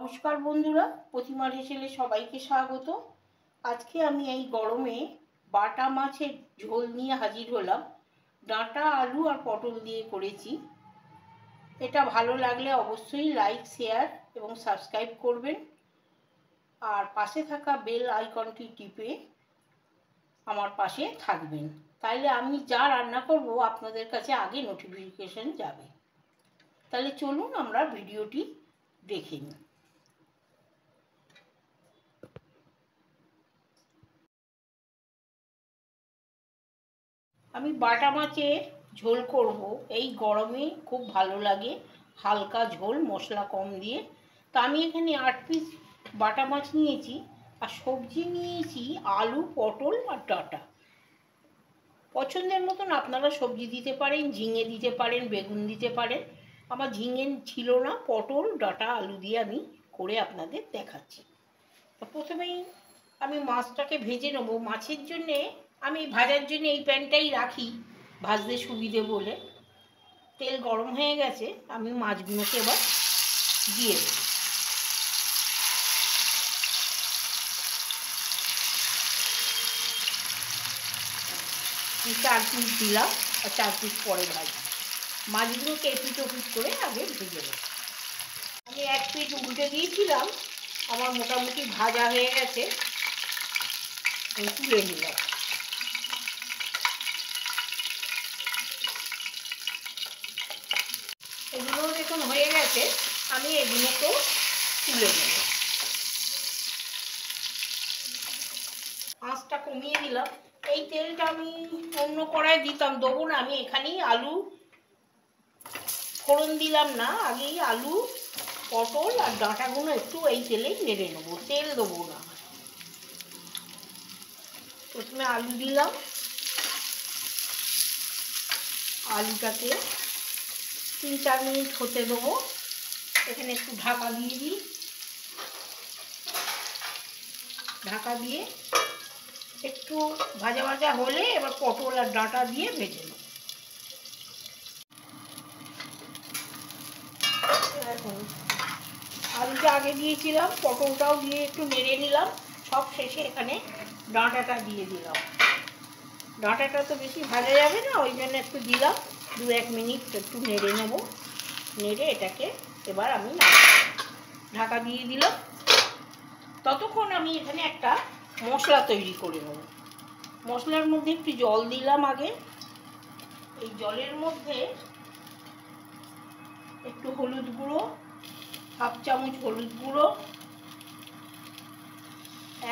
নমস্কার বন্ধুরা, প্রতিমার হেসেলে সবাইকে স্বাগত। আজকে আমি এই গরমে বাটা মাছের ঝোল নিয়ে হাজির হলাম। ডাঁটা, আলু আর পটল দিয়ে করেছি। এটা ভালো লাগলে অবশ্যই লাইক, শেয়ার এবং সাবস্ক্রাইব করবেন, আর পাশে থাকা বেল আইকনটি টিপে আমার পাশে থাকবেন। তাইলে আমি যা রান্না করব আপনাদের কাছে আগে নোটিফিকেশন যাবে। তাহলে চলুন আমরা ভিডিওটি দেখে নিই। আমি বাটা মাছের ঝোল করব। এই গরমে খুব ভালো লাগে হালকা ঝোল, মশলা কম দিয়ে। তা আমি এখানে 8 পিস বাটা মাছ নিয়েছি, আর সবজি নিয়েছি আলু, পটল আর ডাঁটা। পছন্দের মতন আপনারা সবজি দিতে পারেন, ঝিঙে দিতে পারেন, বেগুন দিতে পারেন। আমার ঝিঙে ছিল না, পটল, ডাঁটা, আলু দিয়ে আমি করে আপনাদের দেখাচ্ছি। তো প্রথমেই আমি মাছটাকে ভেজে নেবো। মাছের জন্যে আমি ভাজার জন্য এই প্যানটাই রাখি, ভাজতে সুবিধে বলে। তেল গরম হয়ে গেছে, আমি মাছগুলোকে এবার দিয়ে দেব। 4 পিস দিলাম, আর 4 পিস পরে ভাজি। মাছগুলোকে এপিট ওপিট করে আগে ভেজে নেব। আমি 1 পিস উল্টে দিয়েছিলাম, আমার মোটামুটি ভাজা হয়ে গেছে, তুলে নিলাম। এগুলো দেখুন হয়ে গেছে, আমি এগুলোকেও তুলে নেব। আঁচটা কমিয়ে দিলাম। এই তেলটা আমি অন্য কড়াই দেবো না, আমি এখানেই আলু ফোড়ন দিলাম না, আগেই আলু, পটল আর ডাঁটাগুলো একটু এই তেলেই নেড়ে নেবো, তেল দেবো না। প্রথমে আলু দিলাম, আলুটাকে 3-4 মিনিট হতে দেবো। এখানে একটু ঢাকা দিয়ে দিই। ঢাকা দিয়ে একটু ভাজা ভাজা হলে এবার পটল আর ডাঁটা দিয়ে ভেজে নেব। এখন আলুটা আগে দিয়েছিলাম, পটলটাও দিয়ে একটু নেড়ে নিলাম। সব শেষে এখানে ডাঁটাটা দিয়ে দিলাম। ডাঁটাটা তো বেশি ভাজা যাবে না, ওই জন্য একটু দিলাম। 2-1 মিনিট একটু নেড়ে নেব। নেড়ে এটাকে এবার আমি ঢাকা দিয়ে দিলাম। ততক্ষণ আমি এখানে একটা মশলা তৈরি করে নেব। মশলার মধ্যে একটু জল দিলাম আগে। এই জলের মধ্যে একটু হলুদ গুঁড়ো, 1/2 চামচ হলুদ গুঁড়ো,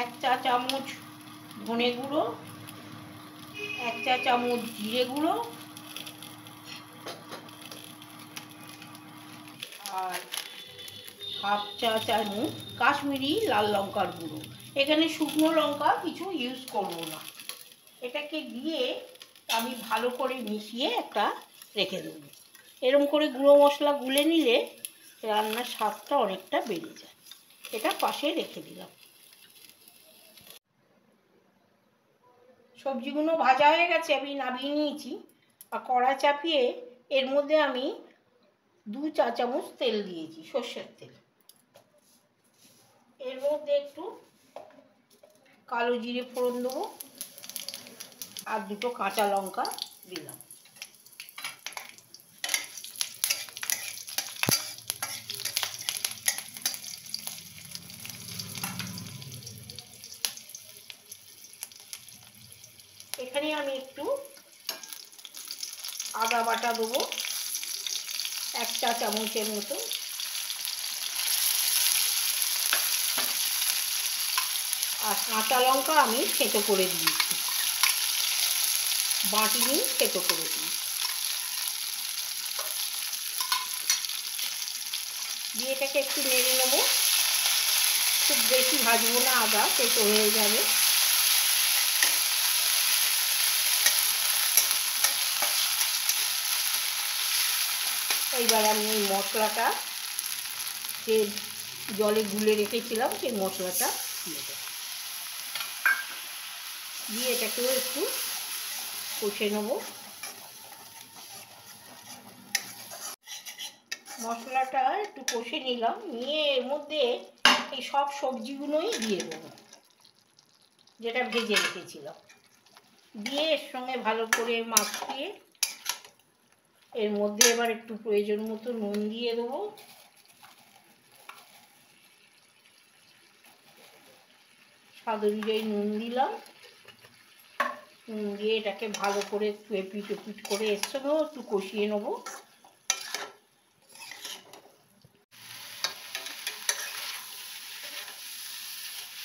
1 চা চামচ ধনে গুঁড়ো, 1 চা চামচ জিরে গুঁড়ো, আর 1/2 চা চামচ কাশ্মীরি লাল লঙ্কার গুঁড়ো। এখানে শুকনো লঙ্কা কিছু ইউজ করব না। এটাকে দিয়ে আমি ভালো করে মিশিয়ে একটা রেখে দেব। এরকম করে গুঁড়ো মশলা গুলে নিলে রান্নার স্বাদটা অনেকটা বেড়ে যায়। এটা পাশে রেখে দিলাম। সবজিগুলো ভাজা হয়ে গেছে, আমি নামিয়ে নিয়েছি। আর কড়া চাপিয়ে এর মধ্যে আমি 2 চা চামচ তেল দিয়েছি, সর্ষের তেল। এর মধ্যে একটু কালো জিরে ফোড়ন দেবো, আর 2টো কাঁচা লঙ্কা দিলাম। এখানে আমি একটু আদা বাটা দেবো, 1 চা চামচের মতো। আর কাঁচা লঙ্কা আমি থেঁতো করে দিয়েছি, বাটিনি, থেঁতো করে দিয়েছি। দিয়ে এটাকে একটু নেড়ে নেবো। খুব বেশি ভাজবো না, আদা থেঁতো হয়ে যাবে। এইবার আমি এই মশলাটা, যে জলে গুলে রেখেছিলাম, সেই মশলাটা দিয়ে দেবো। দিয়ে এটাকেও একটু কষে নেব। মশলাটা একটু কষে নিলাম, নিয়ে এর মধ্যে এই সব সবজিগুলোই দিয়ে দেবো যেটা ভেজে রেখেছিলাম, দিয়ে এর সঙ্গে ভালো করে মাখিয়ে এর মধ্যে এবার একটু প্রয়োজন মতো নুন দিয়ে দেবো। স্বাদ অনুযায়ী নুন দিলাম। নুন দিয়ে এটাকে ভালো করে একটু এপিট ওপিট করে এর সঙ্গেও একটু কষিয়ে নেবো।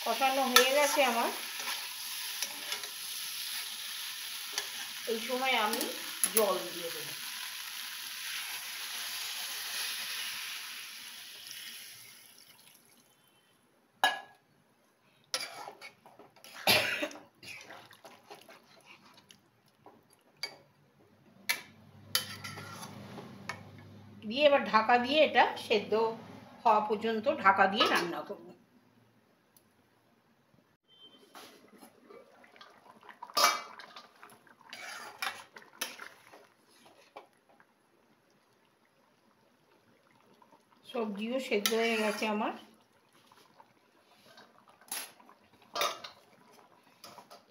কষানো হয়ে গেছে আমার। এই সময় আমি জল দিয়ে দেবো। দিয়ে এবার ঢাকা দিয়ে এটা সেদ্ধ হওয়া পর্যন্ত ঢাকা দিয়ে রান্না করব। সবজিও সেদ্ধ হয়ে গেছে আমার।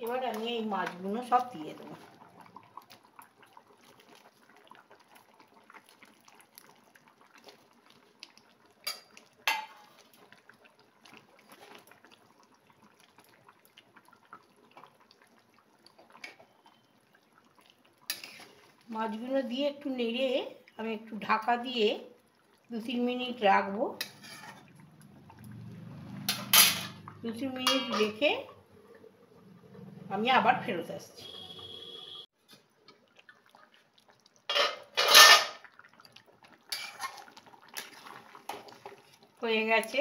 এবার আমি এই মাছগুলো সব দিয়ে দেবো। মাছগুলো দিয়ে একটু নেড়ে আমি একটু ঢাকা দিয়ে 2-3 মিনিট রাখবো। 2-3 মিনিট রেখে আমি আবার ফেরত আসছি। হয়ে গেছে।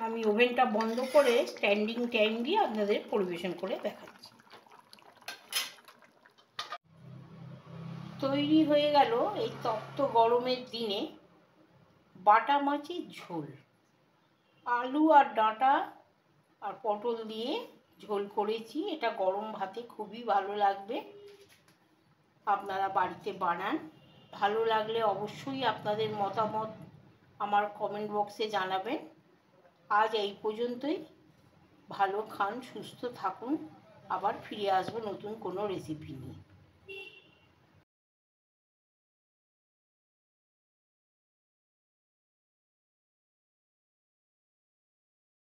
আমি ওভেনটা বন্ধ করে স্ট্যান্ডিং টাইম দিয়ে আপনাদের পরিবেশন করে দেখাচ্ছি। তৈরি হয়ে গেল এই তপ্ত গরমের দিনে বাটা মাছের ঝোল। আলু আর ডাঁটা আর পটল দিয়ে ঝোল করেছি। এটা গরম ভাতে খুবই ভালো লাগবে। আপনারা বাড়িতে বানান। ভালো লাগলে অবশ্যই আপনাদের মতামত আমার কমেন্ট বক্সে জানাবেন। আজ এই পর্যন্তই। ভালো খান, সুস্থ থাকুন। আবার ফিরে আসবো নতুন কোনো রেসিপি নিয়ে।